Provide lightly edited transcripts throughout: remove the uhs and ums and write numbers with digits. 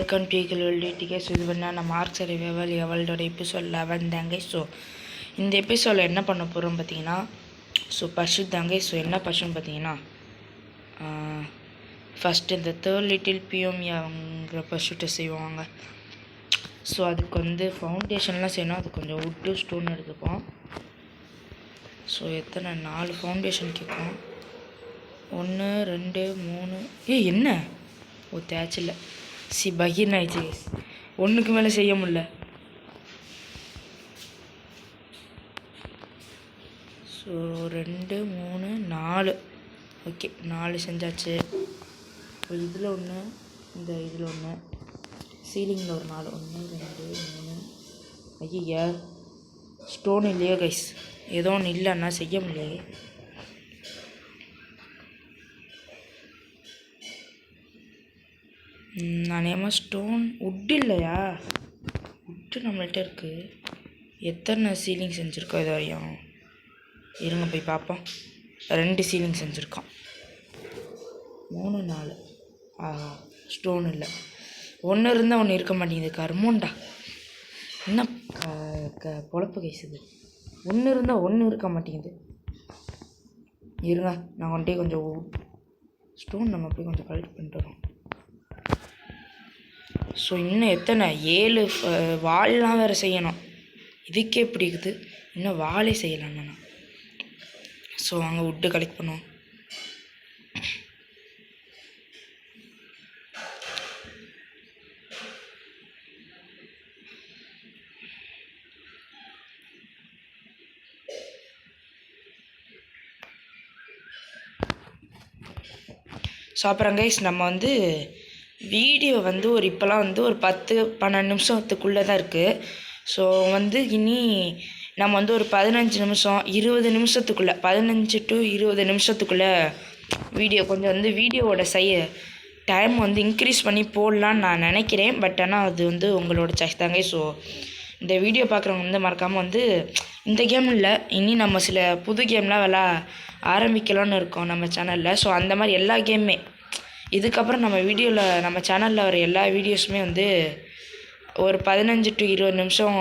Welcome to TTK. So இது பண்ணால் நம்ம மார்க் சர்வைவல் எவல்டோட எபிசோட் 11 தாங்க. ஸோ இந்த எபிசோடில் என்ன பண்ண போகிறோம் பார்த்தீங்கன்னா, ஸோ பர்ஷூட் தாங்க. ஸோ என்ன பர்ஷூட்னு பார்த்தீங்கன்னா, ஃபஸ்ட்டு இந்த தேர்ட் லிட்டில் பிஎம்ங்கிற பர்ஷூட்டை செய்வாங்க. ஸோ அதுக்கு வந்து ஃபவுண்டேஷன்லாம் செய்யணும். அது கொஞ்சம் உட்டு ஸ்டோன் எடுத்துப்போம். ஸோ எத்தனை 4 ஃபவுண்டேஷன் கேட்கும். 1 2 3 என்ன தேய்ச்சில்ல பகீர் ஆயிடுச்சு. ஒன்றுக்கு மேலே செய்ய முடியல. ஸோ 2 3 4 ஓகே 4 செஞ்சாச்சு. இப்போ இதில் ஒன்று, இந்த இதில் ஒன்று, சீலிங்கில் ஒரு 4 1 2 3. ஐயா ஸ்டோன் இல்லையோ கைஸ், ஏதோ ஒன்று இல்லைன்னா செய்ய முடியலையே. நான் ஏமா ஸ்டோன் உட்டு இல்லையா? உட்டு நம்மள்கிட்ட இருக்குது. எத்தனை சீலிங் செஞ்சுருக்கோம் இது வரையும்? இருங்க போய் பார்ப்போம். 2 சீலிங் செஞ்சுருக்கோம். 3 4. ஸ்டோன் இல்லை. ஒன்று இருந்தால் ஒன்று இருக்க மாட்டேங்குது. கர்மோண்டா என்ன பொழப்பு கைசுது. ஒன்று இருந்தால் ஒன்று இருக்க மாட்டேங்குது. இருங்க நான் கொண்டே கொஞ்சம் ஸ்டோன் நம்ம போய் கொஞ்சம் கலெக்ட் பண்ணிட்டு வரோம். ஸோ இன்னும் எத்தனை 7 வால்லாம் வேறு செய்யணும். இதுக்கே பிடிக்குது, இன்னும் வாலே செய்யலாம் நான். ஸோ அங்கே வுட்டு கலெக்ட் பண்ணுவோம். ஸோ அப்புறம் கைஸ் நம்ம வந்து வீடியோ வந்து இப்போலாம் வந்து ஒரு 10-12 நிமிஷத்துக்குள்ளே தான் இருக்குது. ஸோ வந்து இனி நம்ம வந்து ஒரு 15 நிமிஷம் 20 நிமிஷத்துக்குள்ளே 15 to 20 நிமிஷத்துக்குள்ளே வீடியோ கொஞ்சம் வந்து வீடியோவோட டைம் வந்து இன்க்ரீஸ் பண்ணி போடலான்னு நான் நினைக்கிறேன். பட் ஆனால் அது வந்து உங்களோட சாய்ஸ் தாங்க. ஸோ இந்த வீடியோ பார்க்குறவங்க வந்து மறக்காமல் வந்து இந்த கேம் இல்லை, இனி நம்ம சில புது கேம்லாம் ஆரம்பிக்கலான்னு இருக்கோம் நம்ம சேனலில். ஸோ அந்த மாதிரி எல்லா கேமுமே இதுக்கப்புறம் நம்ம சேனலில் வர எல்லா வீடியோஸுமே வந்து ஒரு 15 to 20 நிமிஷம்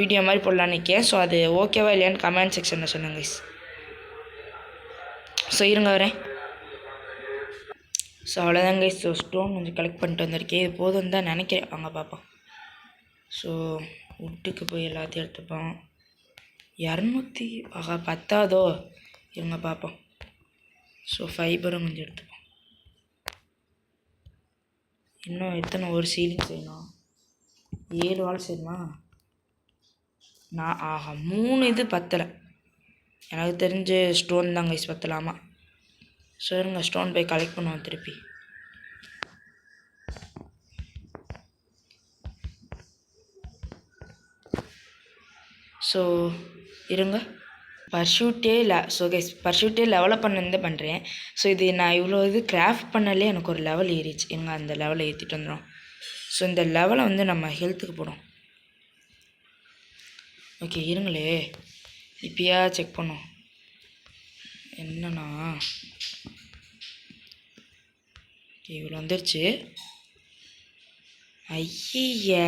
வீடியோ மாதிரி போடலான்னு நிற்கேன். ஸோ அது ஓகேவா இல்லையான்னு கமெண்ட் செக்ஷனில் சொல்லுங்க கைஸ். ஸோ இருங்க வரேன். ஸோ அவ்வளோதாங்க கைஸ். ஸோ ஸ்டோன் கொஞ்சம் கலெக்ட் பண்ணிட்டு வந்திருக்கேன். இது போதும் தான் நினைக்கிறேன். வாங்க பார்ப்போம். ஸோ வுட்டுக்கு போய் எல்லாத்தையும் எடுத்துப்போம். 200 பத்தாதோ? இருங்க பார்ப்போம். ஸோ ஃபைபரும் கொஞ்சம் எடுத்துப்போம். இன்னும் எத்தனை ஒரு சீலிங் செய்யணும்? 7 வால் செய்யணுமா? 3 இது பத்தலை. எனக்கு தெரிஞ்ச ஸ்டோன் தாங்க கைஸ் பத்தலாமா. ஸோ இருங்க ஸ்டோன் போய் கலெக்ட் பண்ணுவோம் திருப்பி. ஸோ இருங்க பர்ஷூட்டே லெவலப் பண்ணது பண்ணுறேன். ஸோ இது நான் இவ்வளோ இது கிராஃப்ட் பண்ணலே எனக்கு ஒரு லெவல் ஏறிச்சு. எங்கே அந்த லெவலை ஏற்றிட்டு வந்துடும். ஸோ இந்த லெவலை வந்து நம்ம ஹெல்த்துக்கு போடும். ஓகே இருங்களே, இப்போயா செக் பண்ணும் என்னன்னா. ஓகே இவ்வளோ வந்துருச்சு. ஐய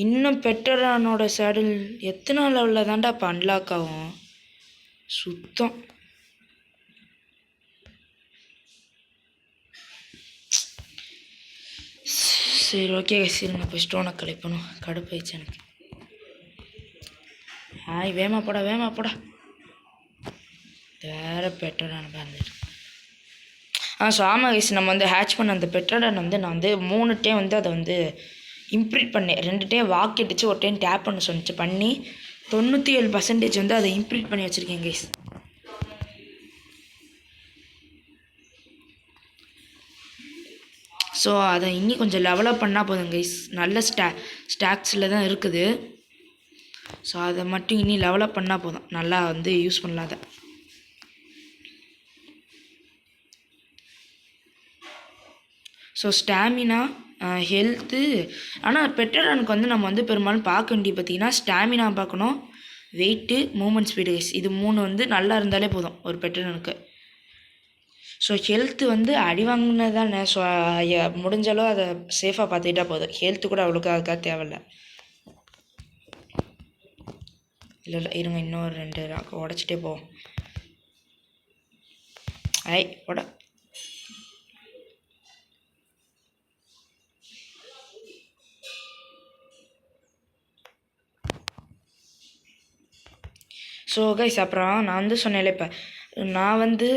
இன்னும் பெட்டரானோட சேடில் எத்தனை லெவலில் தான்டா இப்போ அன்லாக் ஆகும் சுத்தம். சரி ஓகே சரிங்க போய் ஸ்டோனை கலெக்ட் பண்ணும். கடுப்பாயிடுச்சு எனக்கு. வேமா போடா வேறு பெட்டரான பாருங்க. ஸோ ஆமாம் கைஸ், நம்ம வந்து ஹேட்ச் பண்ண அந்த பெட்டரான் வந்து நான் வந்து 3 டைம் வந்து அதை வந்து இம்ப்ரூவ் பண்ணேன். 2 டைம் வாக் அடிச்சு ஒரு டைம் டேப் பண்ண சொன்னிச்சு. பண்ணி 97% வந்து அதை இம்ப்ரூவ் பண்ணி வச்சுருக்கேன் கைஸ். ஸோ அதை இன்னும் கொஞ்சம் லெவலப் பண்ணால் போதும் கைஸ். நல்ல ஸ்டாக்ஸில் தான் இருக்குது. ஸோ அதை மட்டும் இனி லெவலப் பண்ணால் போதும், நல்லா வந்து யூஸ் பண்ணலாம் அதை. So stamina health. ஆனால் பெட்டரானுக்கு வந்து நம்ம வந்து பெரும்பாலும் பார்க்க வேண்டிய பார்த்திங்கன்னா ஸ்டாமினா பார்க்கணும், வெயிட்டு, மூமெண்ட் ஸ்பீடு. இது 3 வந்து நல்லா இருந்தாலே போதும் ஒரு பெட்டரானுக்கு. ஸோ ஹெல்த்து வந்து அடி வாங்கினது தானே. ஸோ முடிஞ்சளவு அதை சேஃபாக பார்த்துக்கிட்டா போதும். ஹெல்த்து கூட அவ்வளோக்கு அதுக்காக தேவையில்ல. இல்லை இருங்க, இன்னொரு 2 ராக்கு உடச்சிட்டே போவோம். உட ஸோ கைஸ் அப்புறம் நான் வந்து சொன்னேன்ல, இப்போ நான் வந்து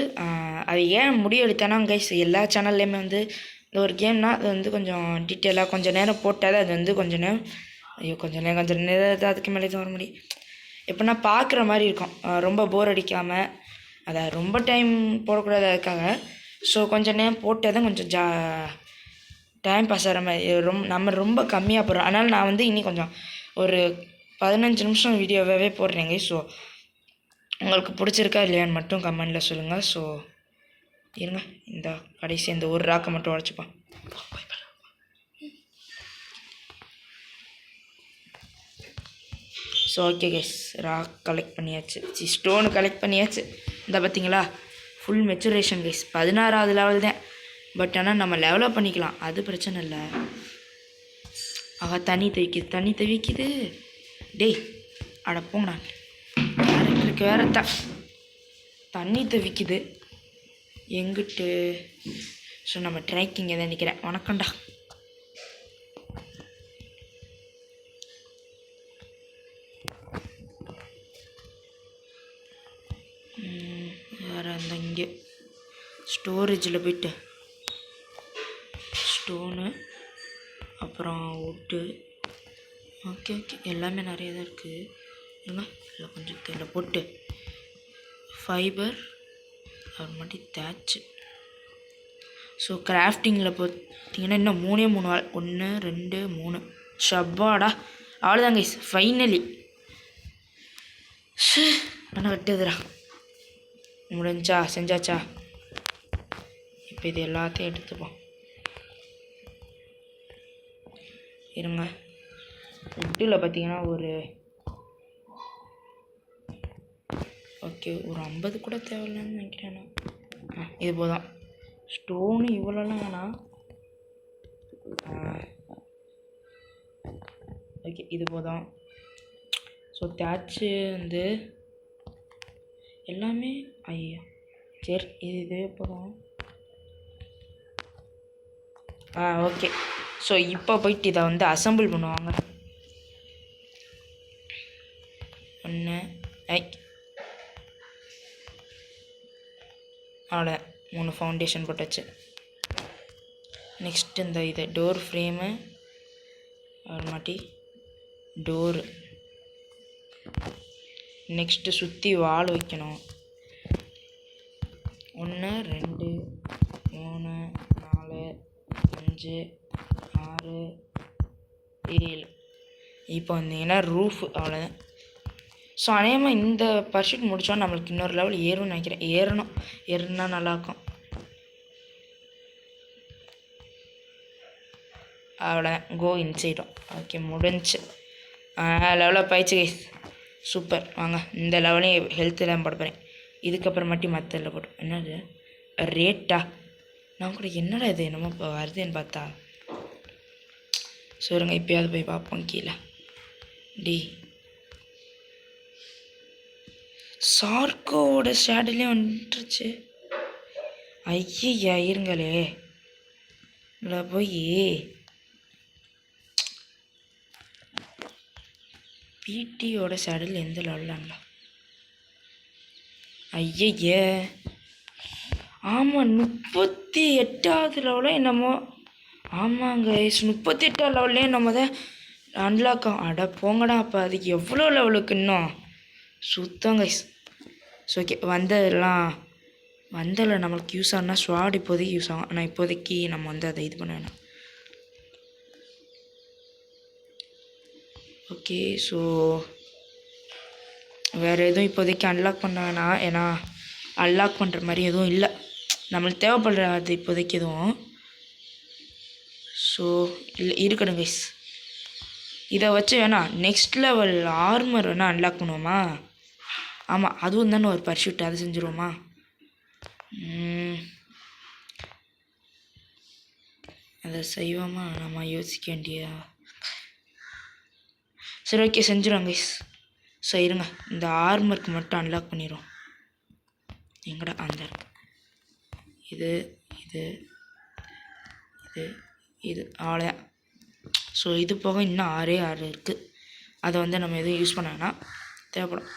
அது ஏன் முடிவு எடுத்தேன்னா கைஸ், எல்லா சேனல்லையுமே வந்து இந்த ஒரு கேம்னால் அது வந்து கொஞ்சம் டீட்டெயிலாக கொஞ்சம் நேரம் போட்டால் அது வந்து கொஞ்சம் நேரம் அதுக்கு மேலே தான் வர முடியும். எப்படின்னா பார்க்குற மாதிரி இருக்கும், ரொம்ப போர் அடிக்காமல். அதை ரொம்ப டைம் போடக்கூடாது அதுக்காக. ஸோ கொஞ்சம் நேரம் போட்டால் தான் கொஞ்சம் டைம் பாஸ் ஆகிற மாதிரி. நம்ம ரொம்ப கம்மியாக போடுறோம். அதனால் நான் வந்து இன்னும் கொஞ்சம் ஒரு 15 நிமிஷம் வீடியோவாகவே போடுறேங்க. ஸோ உங்களுக்கு பிடிச்சிருக்கா இல்லையான்னு மட்டும் கமெண்டில் சொல்லுங்கள். ஸோ இருங்க, இந்த கடைசி இந்த ஒரு ராக்கை மட்டும் உடச்சிப்பான். So okay guys, rock collect பண்ணியாச்சு, ஸ்டோனு கலெக்ட் பண்ணியாச்சு. இந்த பார்த்தீங்களா, ஃபுல் மெச்சுரேஷன் கைஸ். 16வது லெவல் தான். பட் ஆனால் நம்ம லெவலப் பண்ணிக்கலாம், அது பிரச்சனை இல்லை. தண்ணி தவிக்குது. டேய் அட போங்கண்ணா, கேரக்டருக்கு வேறு தண்ணி தவிக்குது எங்கிட்டு. ஸோ நம்ம ட்ரைக்கிங் எதை நிற்கிறேன். வணக்கம்டா. வேறு அந்த இங்கே ஸ்டோரேஜில் போய்ட்டு ஸ்டோனு அப்புறம் வுட்டு. ஓகே எல்லாமே நிறைய தான் இருக்குது. இல்லை கொஞ்சம் இதில் போட்டு ஃபைபர் அப்புறமாட்டி தேச்சு. ஸோ கிராஃப்டிங்கில் பார்த்தீங்கன்னா இன்னும் 3 1 2 3 ஷப்பாடா. அவ்வளோதாங்க கைஸ், ஃபைனலி என்ன கட்டுதுடா, முடிஞ்சா செஞ்சாச்சா. இப்போ இது எல்லாத்தையும் எடுத்துப்போம். இருங்க, வுட்டில் பார்த்தீங்கன்னா ஒரு ஓகே ஒரு 50 கூட தேவையில்லைன்னு நினைக்கிறேன். இது போதும். ஸ்டோனு இவ்வளோலாம் வேணாம். ஓகே இது போதும். ஸோ தேட்சு வந்து எல்லாமே ஐயா சரி இதே போதும். ஓகே. ஸோ இப்போ போயிட்டு இதை வந்து அசம்பிள் பண்ணுவாங்க. 1 அவ்வளோ 3 ஃபவுண்டேஷன் போட்டாச்சு. நெக்ஸ்ட் இந்த இது டோர் ஃப்ரேமு அப்புறமாட்டி டோரு. நெக்ஸ்ட்டு சுற்றி வால் வைக்கணும். 1 2 3 4 5 6 7. இப்போ வந்தீங்கன்னா ரூஃப் அவ்வளோதான். ஸோ அநேகமாக இந்த பர்ஷூட் முடித்தோம் நம்மளுக்கு இன்னொரு லெவல் ஏறும்னு நினைக்கிறேன். ஏறுனா நல்லாயிருக்கும். அவ்வளோதான், கோ இன்சைடும். ஓகே முடிஞ்சு லெவலப் ஆயிடுச்சு கைஸ். சூப்பர். வாங்க இந்த லெவலையும் ஹெல்த்தில் போட போகிறேன். இதுக்கப்புறமாட்டி மற்ற இதில் போட்டோம். என்னது ரேட்டா? நான் கூட என்னடா இது என்னமோ இப்போ வருதுன்னு பார்த்தா. சொல்லுங்க, இப்போயாவது போய் பார்ப்போம் கீழே. சார்கோவோட ஷேடுலேயே வந்துருச்சு. ஐயா இருங்களே, இல்லை போய் பிடியோட ஷேடில் எந்த லெவலில் ஐய. ஆமாம் 38வது லெவலில் என்னமோ. ஆமாங்க 38வது லெவல்லே நம்ம தான் அன்லாக். அட போங்கடா, அப்போ அதுக்கு எவ்வளோ லெவலுக்கு இன்னும் சுத்தம் கைஸ். ஸோ ஓகே வந்ததில் நம்மளுக்கு யூஸ் ஆனால் ஸ்வாட் இப்போதைக்கு யூஸ் ஆகும். ஆனால் இப்போதைக்கு நம்ம வந்து அதை இது பண்ண வேணாம். ஓகே. ஸோ வேறு எதுவும் இப்போதைக்கு அன்லாக் பண்ண வேணாம். ஏன்னா அன்லாக் பண்ணுற மாதிரி எதுவும் இல்லை நம்மளுக்கு தேவைப்படுறது இப்போதைக்கு எதுவும். ஸோ இல்லை இருக்கணும் கைஸ். இதை வச்சு வேணா நெக்ஸ்ட் லெவல் ஆர்மர் வேணால் அன்லாக் பண்ணுவோமா? ஆமாம், அதுவும் தானே ஒரு பர்ஷூட், அது செஞ்சுருவோமா? அதை செய்வோமா நம்ம யோசிக்க வேண்டிய. சரி ஓகே செஞ்சிடும் கைஸ். ஸோ இருங்க இந்த ஆர்மருக்கு மட்டும் அன்லாக் பண்ணிடுவோம். எங்கடா அந்த இது இது இது இது அவ்வளோதான். ஸோ இது போக இன்னும் 6 இருக்குது. அதை வந்து நம்ம எதுவும் யூஸ் பண்ணோன்னா தேவைப்படும்.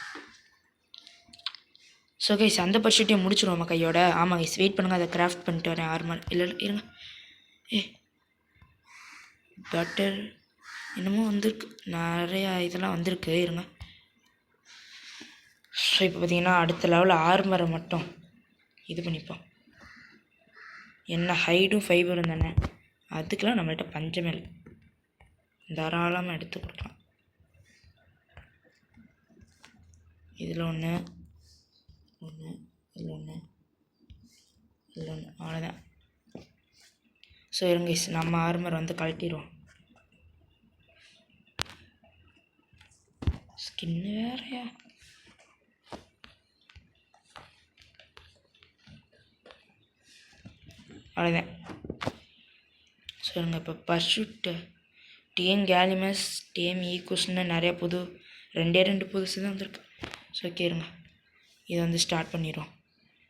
ஸோ கைஸ் அந்த பர்ஷூட்டையும் முடிச்சிடுவோம்மா கையோட. ஆமாம் கைஸ் வெயிட் பண்ணுங்கள், அதை கிராஃப்ட் பண்ணிட்டு வரேன் ஆர்மர். இல்லை இருங்க. பட்டர் என்னமோ வந்திருக்கு, நிறையா இதெல்லாம் வந்திருக்கு. இருங்க. ஸோ இப்போ பார்த்தீங்கன்னா அடுத்த லெவலில் ஆர்மரை மட்டும் இது பண்ணிப்போம். என்ன ஹைடும் ஃபைபரும் தானே, அதுக்கெலாம் நம்மள்கிட்ட பஞ்சமே இல்லை, தாராளமாக எடுத்து கொடுக்கலாம். இதில் ஒன்று இதில் ஒன்று அவ்வளோதான். ஸோ இருங்க நம்ம ஆர்மர் வந்து கழட்டிடுவோம். ஸ்கின்னு வேறையா. அவ்வளோதான். ஸோ இருங்க இப்போ பர்ஷூட்டு டிஎன் கேலிமஸ் டிஎம் ஈக்குஸ்ன்னு நிறையா புது 2 புதுசு தான் வந்திருக்கு. ஸோ ஓகே இருங்க இதை வந்து ஸ்டார்ட் பண்ணிடுவோம்.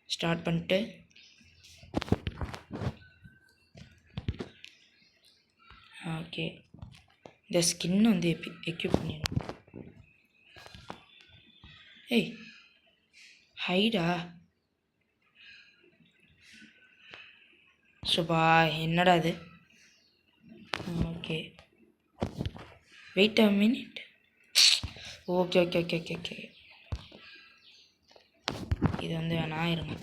ஸ்டார்ட் பண்ணிட்டு ஓகே இந்த ஸ்கின் வந்து எக்யூப் பண்ணிடுவோம். ஏய் ஹைடா. சுபா என்னடா அது. Okay wait a minute. Okay okay okay okay okay இது வந்து வேணாம் இருங்க.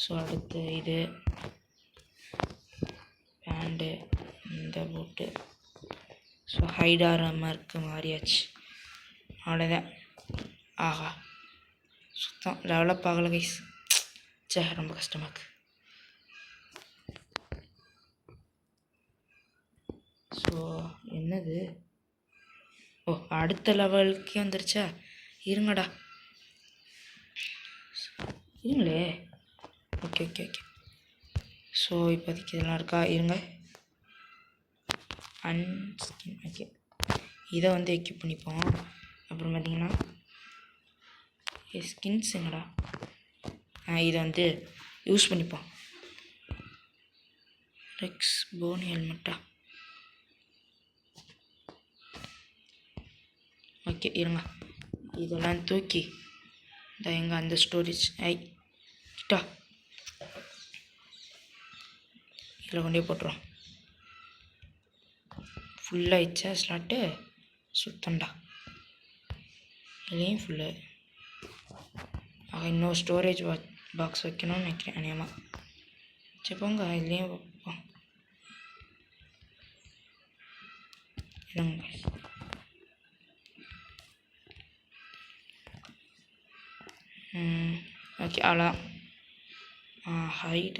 ஸோ அடுத்து இது பேண்டு இந்த போட்டு. ஸோ ஹைடாரமருக்கு மாறியாச்சு. அவ்வளோதான். ஆஹா சுத்தம் டெவலப் ஆகலை கைஸ். சே ரொம்ப கஷ்டமாக இருக்குது. ஸோ என்னது, ஓ அடுத்த லெவலுக்கே வந்துருச்சா. இருங்கடா இருங்களே. ஓகே ஓகே ஓகே ஸோ இப்போதைக்கு இதெல்லாம் இருக்கா. இருங்க அன்ஸ்கின். ஓகே இதை வந்து எக்யூப் பண்ணிப்போம். அப்புறம் பார்த்திங்கன்னா ஸ்கின்ஸ் எங்கடா, இதை வந்து யூஸ் பண்ணிப்போம். Rex phone ஹெல்மெட்டா. ஓகே இருங்க இதெல்லாம் தூக்கி இந்த எங்கே அந்த ஸ்டோரேஜ் கிட்டா இதில் கொண்டே போட்டுருவோம். ஃபுல்லாகிடுச்சா ஸ்லாட்டு. சுத்தண்டா இதுலேயும் ஃபுல்லு. இன்னும் ஸ்டோரேஜ் பாக்ஸ் வைக்கணும்னு நினைக்கிறேன் அநியமாக. சரி போங்க இதுலேயும் வைப்போம். இல்லைங்க ஓகே அவ்வளோதான். ஹைட்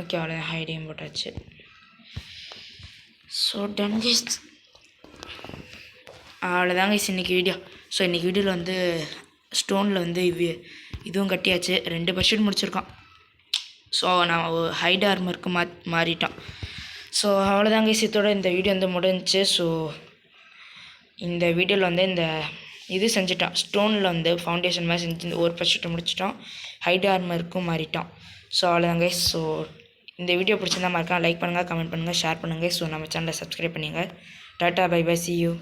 ஓகே அவ்வளோதான். ஹைடையும் போட்டாச்சு. So done guys. அவ்வளோதாங்க கைஸ் இன்றைக்கி வீடியோ. ஸோ இன்றைக்கி வீடியோவில் வந்து ஸ்டோனில் வந்து இதுவும் கட்டியாச்சு. 2 பர்ஷூட் முடிச்சிருக்கோம். ஸோ நான் ஹைட் ஆர்மருக்கு மாறிட்டோம். ஸோ அவ்வளோதாங்க கைஸ், இதோட இந்த வீடியோ வந்து முடிஞ்சிச்சு. ஸோ இந்த வீடியோவில் வந்து இந்த இது செஞ்சுட்டோம். ஸ்டோனில் வந்து ஃபவுண்டேஷன் மாதிரி செஞ்சு ஒரு பர்ஷூட்டை முடிச்சிட்டோம். ஹைட் ஆர்மருக்கும் மாறிட்டோம். ஸோ அவ்வளோதாங்க கைஸ். ஸோ இந்த வீடியோ பிடிச்சிருந்தா மறக்காம லைக் பண்ணுங்கள், கமெண்ட் பண்ணுங்கள், ஷேர் பண்ணுங்கள். ஸோ நம்ம சேனலை சப்ஸ்கிரைப் பண்ணுங்கள். Tata bye bye, see you.